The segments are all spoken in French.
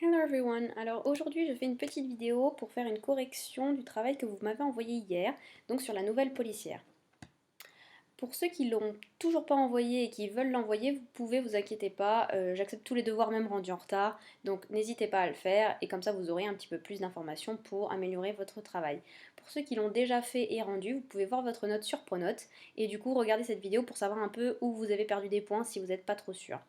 Hello everyone! Alors aujourd'hui je fais une petite vidéo pour faire une correction du travail que vous m'avez envoyé hier, donc sur la nouvelle policière. Pour ceux qui l'ont toujours pas envoyé et qui veulent l'envoyer, vous pouvez, vous inquiétez pas, j'accepte tous les devoirs même rendus en retard, donc n'hésitez pas à le faire et comme ça vous aurez un petit peu plus d'informations pour améliorer votre travail. Pour ceux qui l'ont déjà fait et rendu, vous pouvez voir votre note sur Pronote et du coup regarder cette vidéo pour savoir un peu où vous avez perdu des points si vous n'êtes pas trop sûr.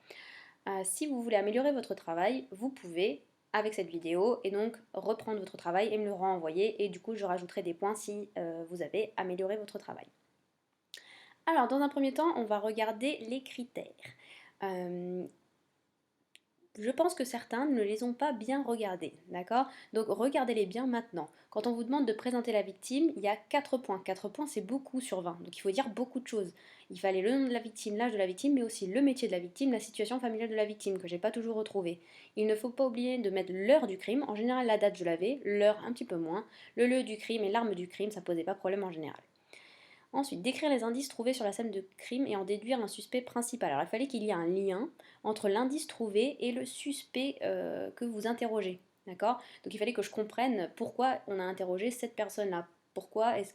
Si vous voulez améliorer votre travail, vous pouvez avec cette vidéo et donc reprendre votre travail et me le renvoyer et du coup je rajouterai des points si vous avez amélioré votre travail. Alors dans un premier temps on va regarder les critères. Euh, je pense que certains ne les ont pas bien regardés, d'accord? Donc regardez-les bien maintenant. Quand on vous demande de présenter la victime, il y a 4 points. 4 points, c'est beaucoup sur 20, donc il faut dire beaucoup de choses. Il fallait le nom de la victime, l'âge de la victime, mais aussi le métier de la victime, la situation familiale de la victime, que j'ai pas toujours retrouvé. Il ne faut pas oublier de mettre l'heure du crime. En général, la date, je l'avais, l'heure un petit peu moins. Le lieu du crime et l'arme du crime, ça posait pas problème en général. Ensuite, décrire les indices trouvés sur la scène de crime et en déduire un suspect principal. Alors il fallait qu'il y ait un lien entre l'indice trouvé et le suspect que vous interrogez. D'accord? Donc il fallait que je comprenne pourquoi on a interrogé cette personne-là.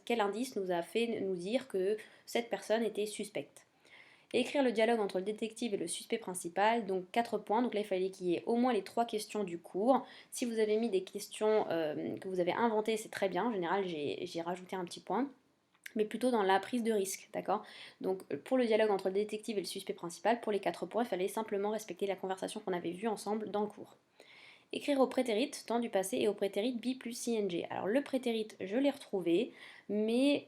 Quel indice nous a fait nous dire que cette personne était suspecte. Et écrire le dialogue entre le détective et le suspect principal, donc 4 points. Donc là, il fallait qu'il y ait au moins les 3 questions du cours. Si vous avez mis des questions que vous avez inventées, c'est très bien. En général, j'ai rajouté un petit point, mais plutôt dans la prise de risque, d'accord? Donc pour le dialogue entre le détective et le suspect principal, pour les 4 points, il fallait simplement respecter la conversation qu'on avait vue ensemble dans le cours. Écrire au prétérit, temps du passé, et au prétérit be plus ing. Alors le prétérit, je l'ai retrouvé, mais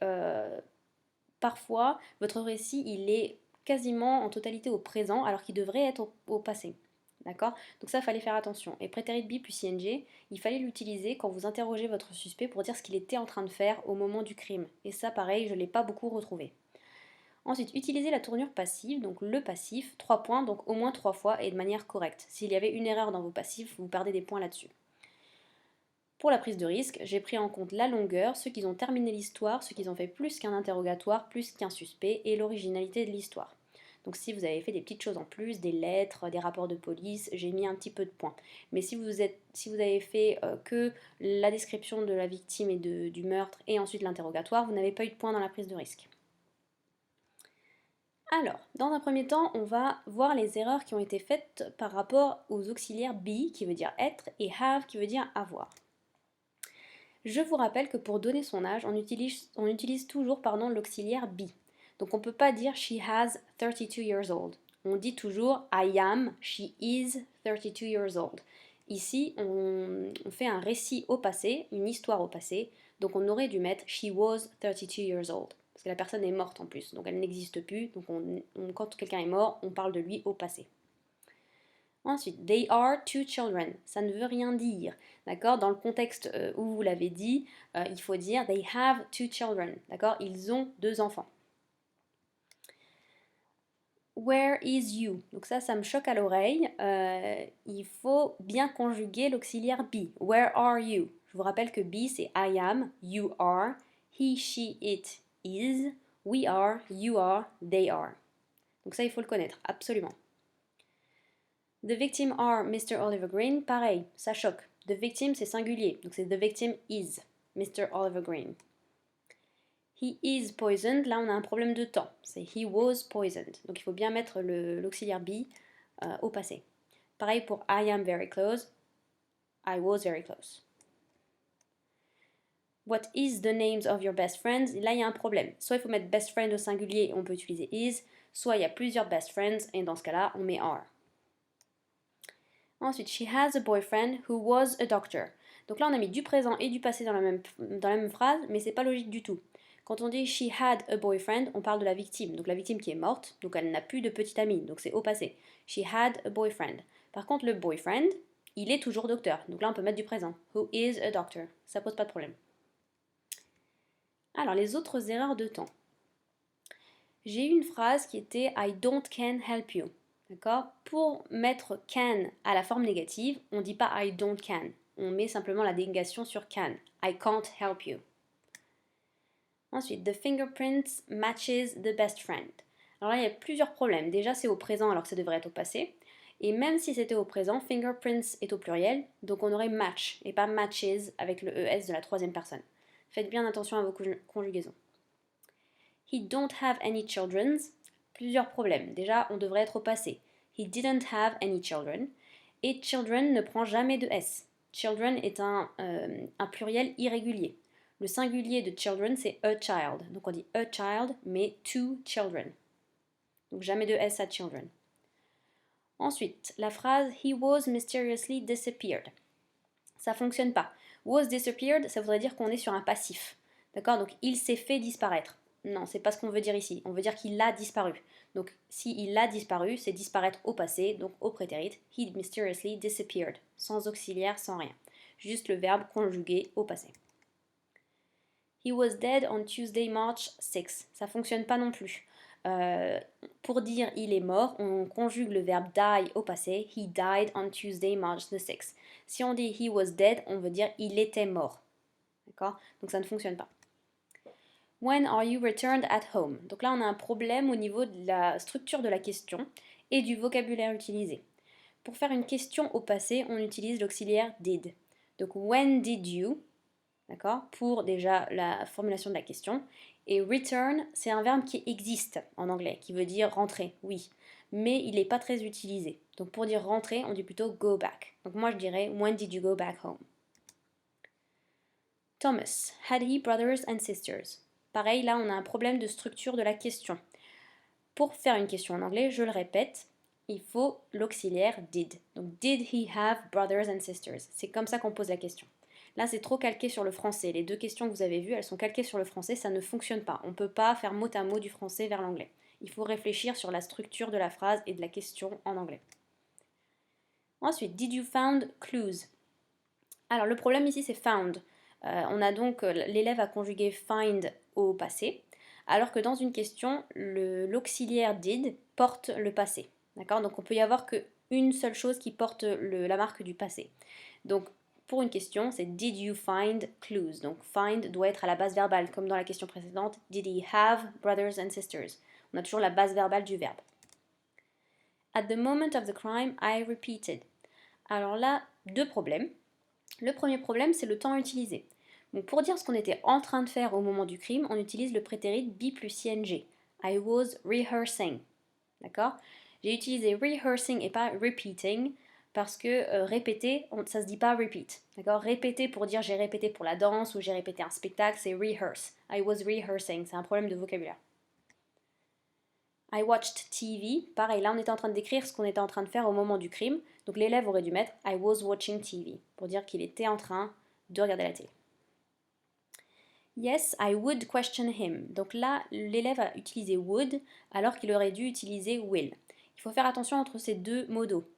parfois, votre récit, il est quasiment en totalité au présent, alors qu'il devrait être au passé. D'accord? Donc ça, il fallait faire attention. Et prétérit be plus ing, il fallait l'utiliser quand vous interrogez votre suspect pour dire ce qu'il était en train de faire au moment du crime. Et ça, pareil, je ne l'ai pas beaucoup retrouvé. Ensuite, utilisez la tournure passive, donc le passif, 3 points, donc au moins 3 fois et de manière correcte. S'il y avait une erreur dans vos passifs, vous perdez des points là-dessus. Pour la prise de risque, j'ai pris en compte la longueur, ceux qui ont terminé l'histoire, ceux qui ont fait plus qu'un interrogatoire, plus qu'un suspect, et l'originalité de l'histoire. Donc si vous avez fait des petites choses en plus, des lettres, des rapports de police, j'ai mis un petit peu de points. Mais si vous avez fait que la description de la victime et du meurtre et ensuite l'interrogatoire, vous n'avez pas eu de points dans la prise de risque. Alors, dans un premier temps, on va voir les erreurs qui ont été faites par rapport aux auxiliaires be, qui veut dire être, et have, qui veut dire avoir. Je vous rappelle que pour donner son âge, on utilise toujours l'auxiliaire be. Donc on ne peut pas dire she has 32 years old. On dit toujours I am, she is 32 years old. Ici, on fait un récit au passé, une histoire au passé, donc on aurait dû mettre she was 32 years old. Parce que la personne est morte en plus, donc elle n'existe plus, donc quand quelqu'un est mort, on parle de lui au passé. Ensuite, they are two children. Ça ne veut rien dire. D'accord? Dans le contexte où vous l'avez dit, il faut dire they have two children. D'accord? Ils ont 2 enfants. Where is you? Donc ça me choque à l'oreille. Il faut bien conjuguer l'auxiliaire be. Where are you? Je vous rappelle que be c'est I am, you are, he, she, it is, we are, you are, they are. Donc ça, il faut le connaître, absolument. The victim are Mr. Oliver Green, pareil, ça choque. The victim c'est singulier, donc c'est the victim is Mr. Oliver Green. He is poisoned, là on a un problème de temps, c'est he was poisoned. Donc il faut bien mettre l'auxiliaire be au passé. Pareil pour I am very close, I was very close. What is the names of your best friends? Là il y a un problème. Soit il faut mettre best friend au singulier, on peut utiliser is, soit il y a plusieurs best friends et dans ce cas-là on met are. Ensuite, she has a boyfriend who was a doctor. Donc là, on a mis du présent et du passé dans la même phrase, mais c'est pas logique du tout. Quand on dit she had a boyfriend, on parle de la victime. Donc la victime qui est morte, donc elle n'a plus de petit ami, donc c'est au passé. She had a boyfriend. Par contre, le boyfriend, il est toujours docteur. Donc là, on peut mettre du présent. Who is a doctor. Ça pose pas de problème. Alors, les autres erreurs de temps. J'ai eu une phrase qui était I don't can help you. D'accord? Pour mettre can à la forme négative, on ne dit pas I don't can. On met simplement la négation sur can. I can't help you. Ensuite, the fingerprints matches the best friend. Alors là, il y a plusieurs problèmes. Déjà, c'est au présent alors que ça devrait être au passé. Et même si c'était au présent, fingerprints est au pluriel, donc on aurait match et pas matches avec le ES de la troisième personne. Faites bien attention à vos conjugaisons. He don't have any children. Plusieurs problèmes. Déjà, on devrait être au passé. He didn't have any children. Et children ne prend jamais de S. Children est un pluriel irrégulier. Le singulier de children, c'est a child. Donc on dit a child, mais two children. Donc jamais de S à children. Ensuite, la phrase He was mysteriously disappeared. Ça fonctionne pas. Was disappeared, ça voudrait dire qu'on est sur un passif. D'accord? Donc il s'est fait disparaître. Non, c'est pas ce qu'on veut dire ici. On veut dire qu'il a disparu. Donc si il a disparu, c'est disparaître au passé, donc au prétérit. He mysteriously disappeared. Sans auxiliaire, sans rien. Juste le verbe conjugué au passé. He was dead on Tuesday, March 6. Ça fonctionne pas non plus. Pour dire il est mort, on conjugue le verbe die au passé. He died on Tuesday, March the 6th. Si on dit he was dead, on veut dire il était mort. D'accord? Donc ça ne fonctionne pas. When are you returned at home? Donc là, on a un problème au niveau de la structure de la question et du vocabulaire utilisé. Pour faire une question au passé, on utilise l'auxiliaire did. Donc when did you? D'accord? Pour déjà la formulation de la question. Et return, c'est un verbe qui existe en anglais, qui veut dire rentrer, oui. Mais il n'est pas très utilisé. Donc pour dire rentrer, on dit plutôt go back. Donc moi je dirais when did you go back home? Thomas, had he brothers and sisters? Pareil, là on a un problème de structure de la question. Pour faire une question en anglais, je le répète, il faut l'auxiliaire did. Donc did he have brothers and sisters? C'est comme ça qu'on pose la question. Là, c'est trop calqué sur le français. Les deux questions que vous avez vues, elles sont calquées sur le français, ça ne fonctionne pas. On ne peut pas faire mot à mot du français vers l'anglais. Il faut réfléchir sur la structure de la phrase et de la question en anglais. Ensuite, did you found clues? Alors, le problème ici, c'est found. On a donc l'élève a conjugué find au passé, alors que dans une question, l'auxiliaire did porte le passé. D'accord? Donc, on peut y avoir qu'une seule chose qui porte la marque du passé. Donc, pour une question, c'est did you find clues? Donc find doit être à la base verbale, comme dans la question précédente. Did he have brothers and sisters? On a toujours la base verbale du verbe. At the moment of the crime, I repeated. Alors là, deux problèmes. Le premier problème, c'est le temps utilisé. Donc pour dire ce qu'on était en train de faire au moment du crime, on utilise le prétérit be plus ing. I was rehearsing. D'accord? J'ai utilisé rehearsing et pas repeating parce que répéter, ça se dit pas repeat. D'accord? Répéter pour dire j'ai répété pour la danse ou j'ai répété un spectacle, c'est rehearse. I was rehearsing, c'est un problème de vocabulaire. I watched TV. Pareil, là on était en train de décrire ce qu'on était en train de faire au moment du crime. Donc l'élève aurait dû mettre I was watching TV pour dire qu'il était en train de regarder la télé. Yes, I would question him. Donc là, l'élève a utilisé would alors qu'il aurait dû utiliser will. Il faut faire attention entre ces deux modaux.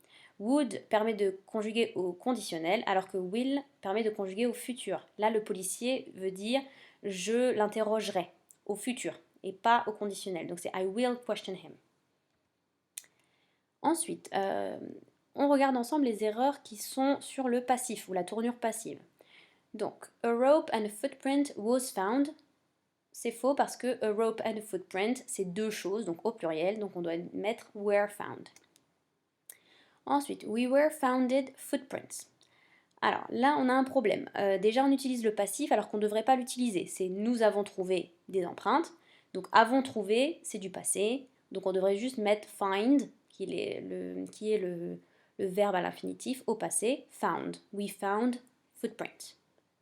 Would permet de conjuguer au conditionnel alors que will permet de conjuguer au futur. Là, le policier veut dire je l'interrogerai au futur et pas au conditionnel. Donc c'est I will question him. Ensuite, on regarde ensemble les erreurs qui sont sur le passif ou la tournure passive. Donc, a rope and a footprint was found. C'est faux parce que a rope and a footprint, c'est deux choses, donc au pluriel, donc on doit mettre were found. Ensuite, we were founded footprints. Alors là, on a un problème. Déjà, on utilise le passif alors qu'on ne devrait pas l'utiliser. C'est nous avons trouvé des empreintes. Donc, avons trouvé, c'est du passé. Donc, on devrait juste mettre find, qui est le verbe à l'infinitif, au passé. Found. We found footprints.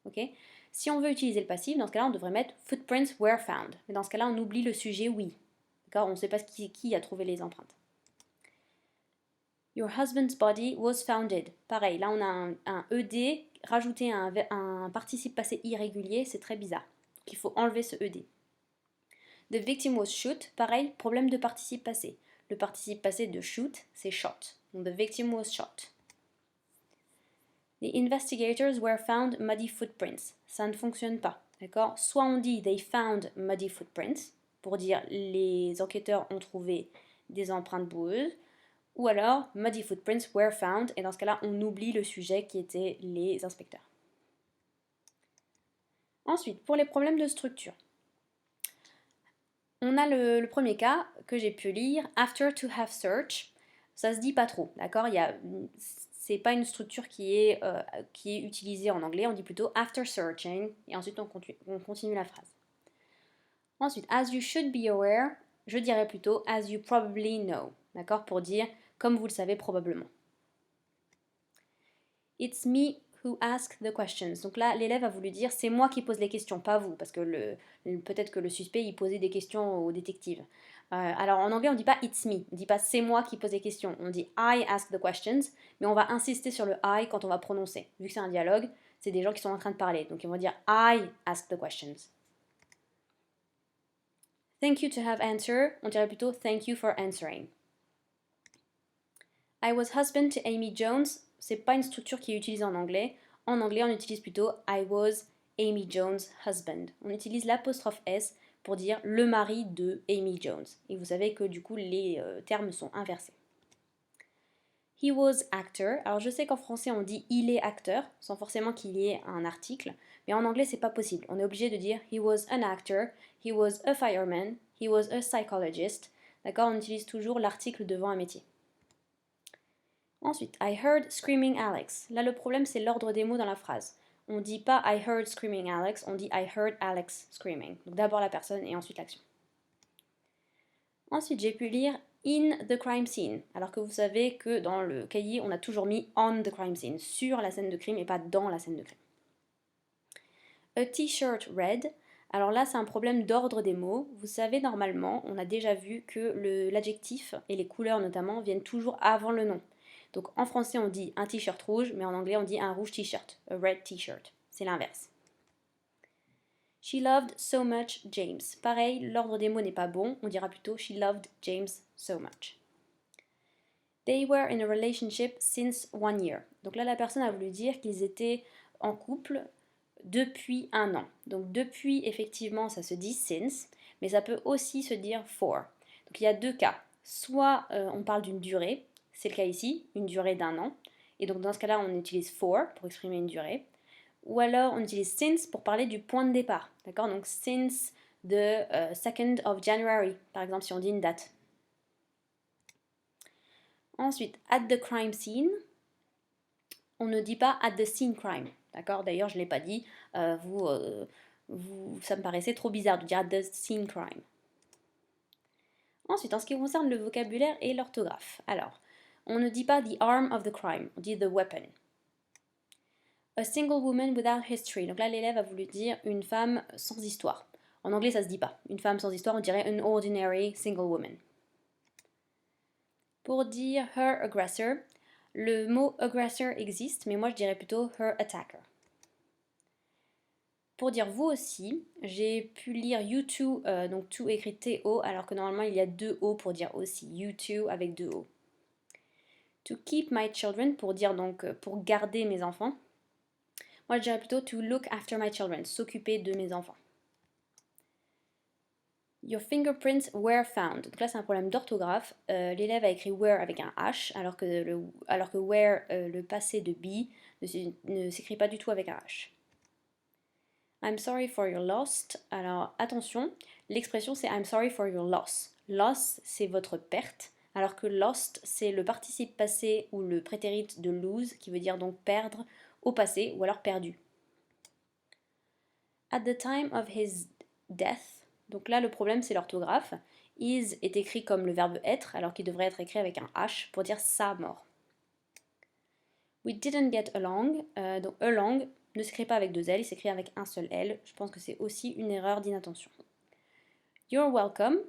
Okay? Si on veut utiliser le passif, dans ce cas-là, on devrait mettre footprints were found. Mais dans ce cas-là, on oublie le sujet we. D'accord? On ne sait pas qui a trouvé les empreintes. Your husband's body was founded. Pareil, là on a un ED, rajouter un participe passé irrégulier, c'est très bizarre. Donc il faut enlever ce ED. The victim was shot. Pareil, problème de participe passé. Le participe passé de shoot, c'est shot. Donc the victim was shot. The investigators were found muddy footprints. Ça ne fonctionne pas, d'accord? Soit on dit they found muddy footprints, pour dire les enquêteurs ont trouvé des empreintes boueuses, ou alors muddy footprints were found, et dans ce cas-là, on oublie le sujet qui était les inspecteurs. Ensuite, pour les problèmes de structure, on a le premier cas que j'ai pu lire, after to have search. ça se dit pas trop, d'accord? C'est pas une structure qui est utilisée en anglais, on dit plutôt after searching, et ensuite on continue la phrase. Ensuite, as you should be aware, je dirais plutôt as you probably know, d'accord? Pour dire comme vous le savez probablement. It's me who ask the questions. Donc là, l'élève a voulu dire c'est moi qui pose les questions, pas vous, parce que peut-être que le suspect il posait des questions au détective. Alors en anglais, on dit pas it's me, on dit pas c'est moi qui pose les questions, on dit I ask the questions, mais on va insister sur le I quand on va prononcer. Vu que c'est un dialogue, c'est des gens qui sont en train de parler, donc ils vont dire I ask the questions. Thank you to have answered, on dirait plutôt thank you for answering. I was husband to Amy Jones, c'est pas une structure qui est utilisée en anglais. En anglais, on utilise plutôt I was Amy Jones' husband. On utilise l'apostrophe S pour dire le mari de Amy Jones. Et vous savez que du coup, les termes sont inversés. He was actor. Alors je sais qu'en français, on dit il est acteur, sans forcément qu'il y ait un article. Mais en anglais, c'est pas possible. On est obligé de dire he was an actor, he was a fireman, he was a psychologist. D'accord? On utilise toujours l'article devant un métier. Ensuite, I heard screaming Alex. Là, le problème, c'est l'ordre des mots dans la phrase. On ne dit pas I heard screaming Alex, on dit I heard Alex screaming. Donc d'abord la personne et ensuite l'action. Ensuite, j'ai pu lire in the crime scene, alors que vous savez que dans le cahier, on a toujours mis on the crime scene, sur la scène de crime et pas dans la scène de crime. A t-shirt red. Alors là, c'est un problème d'ordre des mots. Vous savez, normalement, on a déjà vu que l'adjectif et les couleurs notamment viennent toujours avant le nom. Donc en français on dit un t-shirt rouge, mais en anglais on dit un rouge t-shirt, a red t-shirt. C'est l'inverse. She loved so much James. Pareil, l'ordre des mots n'est pas bon, on dira plutôt she loved James so much. They were in a relationship since 1 year. Donc là la personne a voulu dire qu'ils étaient en couple depuis 1 an. Donc depuis effectivement ça se dit since, mais ça peut aussi se dire for. Donc il y a 2 cas. Soit on parle d'une durée, c'est le cas ici, une durée d'1 an. Et donc dans ce cas-là, on utilise for pour exprimer une durée. Ou alors on utilise since pour parler du point de départ. D'accord? Donc since the 2nd of January, par exemple, si on dit une date. Ensuite, at the crime scene, on ne dit pas at the scene crime. D'accord? D'ailleurs, je ne l'ai pas dit. Ça me paraissait trop bizarre de dire at the scene crime. Ensuite, en ce qui concerne le vocabulaire et l'orthographe. Alors, on ne dit pas the arm of the crime, on dit the weapon. A single woman without history. Donc là, l'élève a voulu dire une femme sans histoire. En anglais, ça se dit pas. Une femme sans histoire, on dirait an ordinary single woman. Pour dire her aggressor, le mot aggressor existe, mais moi je dirais plutôt her attacker. Pour dire vous aussi, j'ai pu lire you too, donc to écrit T-O, alors que normalement il y a 2 O pour dire aussi. You too avec 2 O. To keep my children, pour dire donc pour garder mes enfants. Moi je dirais plutôt to look after my children, s'occuper de mes enfants. Your fingerprints were found. Donc là c'est un problème d'orthographe. L'élève a écrit were avec un H, alors que were, le passé de be, ne s'écrit pas du tout avec un H. I'm sorry for your loss. Alors attention, l'expression c'est I'm sorry for your loss. Loss c'est votre perte, alors que lost c'est le participe passé ou le prétérit de lose qui veut dire donc perdre au passé ou alors perdu. At the time of his death, donc là le problème c'est l'orthographe. Is est écrit comme le verbe être alors qu'il devrait être écrit avec un H pour dire sa mort. We didn't get along, donc along ne s'écrit pas avec 2 L, il s'écrit avec un seul L. Je pense que c'est aussi une erreur d'inattention. You're welcome.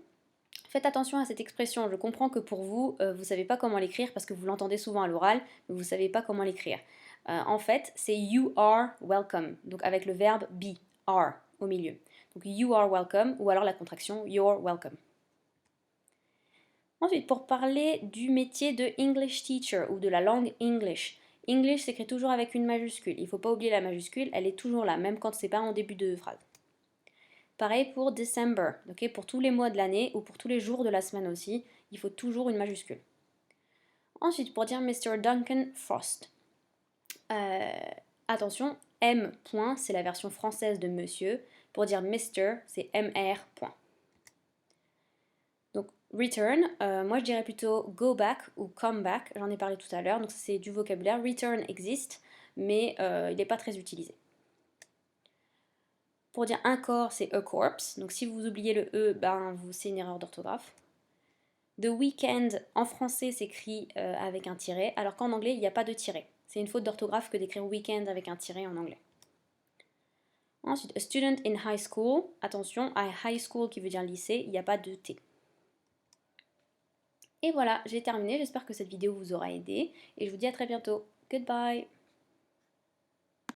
Faites attention à cette expression. Je comprends que pour vous, vous ne savez pas comment l'écrire parce que vous l'entendez souvent à l'oral, mais vous ne savez pas comment l'écrire. En fait, c'est you are welcome, donc avec le verbe be, are, au milieu. Donc you are welcome, ou alors la contraction you're welcome. Ensuite, pour parler du métier de English teacher ou de la langue English. English s'écrit toujours avec une majuscule. Il ne faut pas oublier la majuscule, elle est toujours là, même quand c'est pas en début de phrase. Pareil pour December, okay, pour tous les mois de l'année ou pour tous les jours de la semaine aussi, il faut toujours une majuscule. Ensuite, pour dire Mr. Duncan Frost. Attention, M. c'est la version française de monsieur. Pour dire Mr, c'est MR. Donc, Return, moi je dirais plutôt go back ou come back, j'en ai parlé tout à l'heure, donc c'est du vocabulaire. Return existe, mais il n'est pas très utilisé. Pour dire un corps, c'est a corpse, donc si vous oubliez le E, ben, c'est une erreur d'orthographe. The weekend, en français, s'écrit avec un tiret, alors qu'en anglais, il n'y a pas de tiret. C'est une faute d'orthographe que d'écrire weekend avec un tiret en anglais. Ensuite, a student in high school, attention, à high school qui veut dire lycée, il n'y a pas de T. Et voilà, j'ai terminé, j'espère que cette vidéo vous aura aidé, et je vous dis à très bientôt. Goodbye!